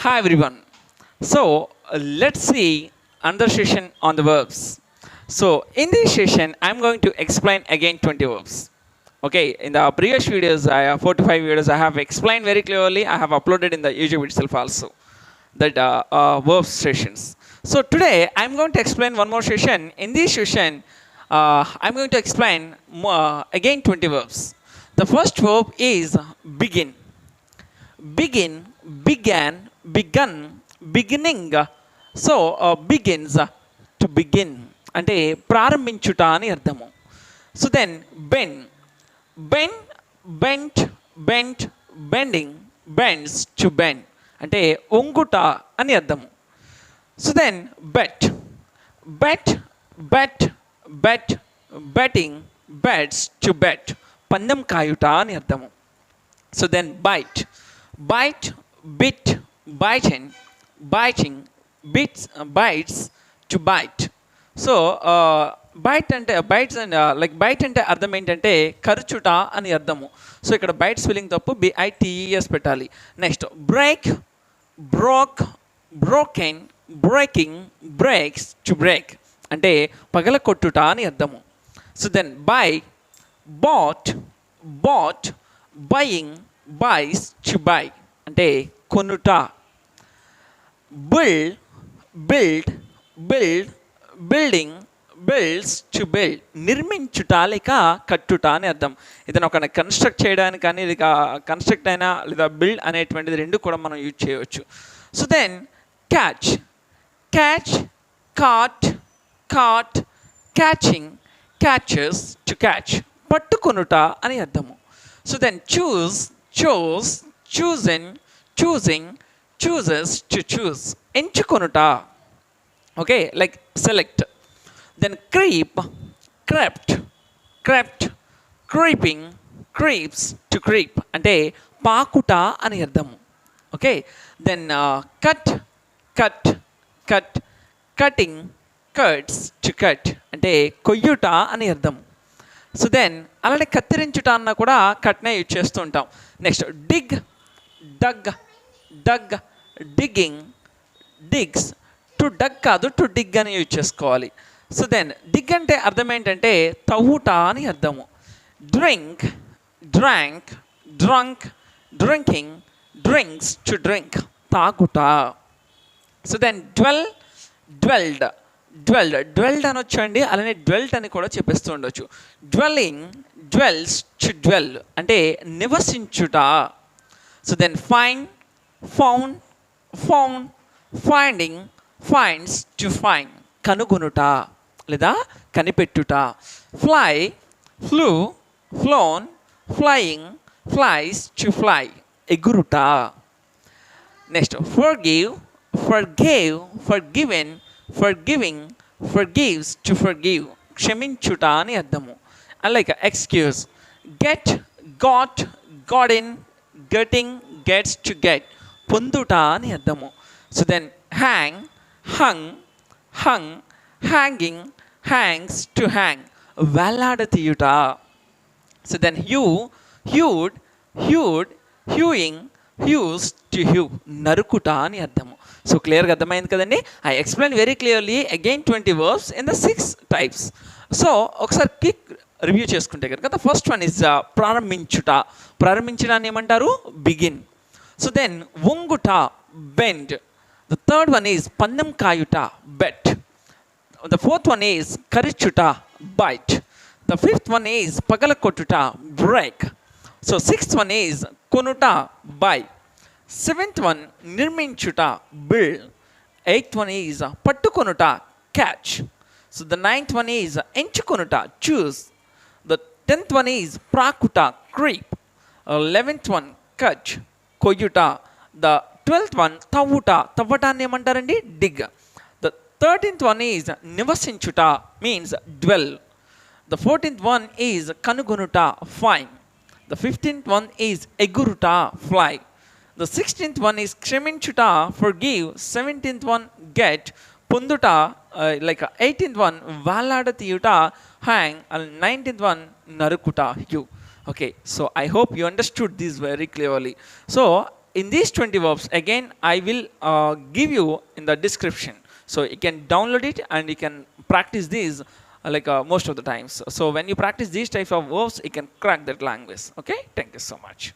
Hi everyone. Let's see another session on the verbs. So in this session, I'm going to explain again 20 verbs. Okay, in the previous videos, I have 4 to 5 videos, I have explained very clearly. I have uploaded in the YouTube itself also that verb sessions. So today, I'm going to explain one more session. In this session, I'm going to explain again 20 verbs. The first verb is begin. Begin, began, begun, beginning. Begins to begin అంటే ప్రారంభించుట అని అర్థము. So then bend, bend, bent, bent, bending, bends to bend అంటే వంగుట అని అర్థము. So then bet, bet, bet, bet, betting, bets to bet పందెం కాయుట అని అర్థము. So then bite, bite, bit, biting, biting, bits, bites to bite. So bite అంటే bites and like bite అంటే అర్థం ఏంటంటే ఖర్చుట అని అర్థము. సో ఇక్కడ బైట్ స్పెల్లింగ్ తప్పు, BITES పెట్టాలి. Next break, broke, broken, breaking, breaks to break అంటే పగల కొట్టుట అని అర్థము. So then buy, bought, bought, buying, buys to buy అంటే కొనుట. Build, build, build, building, builds to build నిర్మించుట లేక కట్టుట అని అర్థం. ఇతను ఒక కన్స్ట్రక్ట్ చేయడానికి కానీ ఇది కన్స్ట్రక్ట్ అయినా లేదా బిల్డ్ అనేటువంటిది రెండు కూడా మనం యూజ్ చేయవచ్చు. So then catch, catch, caught, caught, catching, catches to catch పట్టుకొనుట అని అర్థము. So then choose, chose, chosen, choosing, chooses to choose ఎంచుకొనుట. Okay, like select. Then creep, crept, crept, creeping, creeps to creep అంటే పాకుట అని అర్థము. Okay, then cut, cut, cut, cutting, cuts to cut అంటే కొయ్యుట అని అర్థము. సో దెన్ అలానే కత్తిరించుట అన్న కూడా కట్నే యూజ్ చేస్తూ ఉంటాం. Next dig, dug, dug, digging, digs. To dug కాదు టు డిగ్ అని యూజ్ చేసుకోవాలి. సో దెన్ డిగ్ అంటే అర్థం ఏంటంటే తవ్వుట అని అర్థము. Drink, drank, drunk, drinking, drinks to drink తాగుట. So then dwell, dwelled, dwelled, dwelled అని వచ్చండి, అలానే డ్వెల్ట్ అని కూడా చెప్పేస్తూ ఉండొచ్చు. డ్వెల్లింగ్, డ్వెల్స్ టు డ్వెల్ అంటే నివసించుట. So then find, found, found, finding, finds to find కనుగొనుట లేదా కనిపెట్టుట. Fly, flew, flown, flying, flies to fly ఎగురుట. Next forgive, forgave, forgiven, forgiving, forgives to forgive క్షమించుట అని అర్థము. Like excuse, get, got, gotten, getting, gets to get పొందుట అని అర్థము. So then hang, hung, hung, hanging, hangs to hang వేలాడతీయుట. So then hew, hewed, hewed, hewing, hews to hew నరుకుట అని అర్థము. సో క్లియర్గా అర్థమైంది కదండి. I explain very clearly again 20 verbs in the 6 types. So ఒకసారి క్విక్ రివ్యూ చేసుకుంటే కనుక ద ఫస్ట్ వన్ ఇస్ ప్రారంభించుట. ప్రారంభించడాన్ని ఏమంటారు? బిగిన్. సో దెన్ వంగుట, bend. The third one is పందెం కాయుట, bet. The fourth one is కరిచుట, bite. The fifth one is పగల కొట్టుట, break. So sixth one is కొనుట, బై. సెవెంత్ వన్ నిర్మించుట, బిల్డ్. ఎయిత్ వన్ ఈజ్ పట్టుకొనుట, catch. So the ninth one is ఎంచుకొనుట, choose. The 10th one is ప్రాకుట, creep. 11th one cut, కొయ్యుట. The 12th one తవ్వుట, తవ్వటాన్ని ఏమంటారండి? Dig. The 13th one is నివసించుట, means dwell. The 14th one is కనుగొనుట, fine. The 15th one is ఎగురుట, fly. The 16th one is క్షమించుట, forgive. 17th one get, పొందుట. Like 18th one వేలాడతీయుట, hang. And 19th one నరుకుట, you. Okay, so I hope you understood this very clearly. So in these 20 verbs, again, I will give you in the description. So you can download it and you can practice these most of the times. So when you practice these type of verbs, you can crack that language. Okay, thank you so much.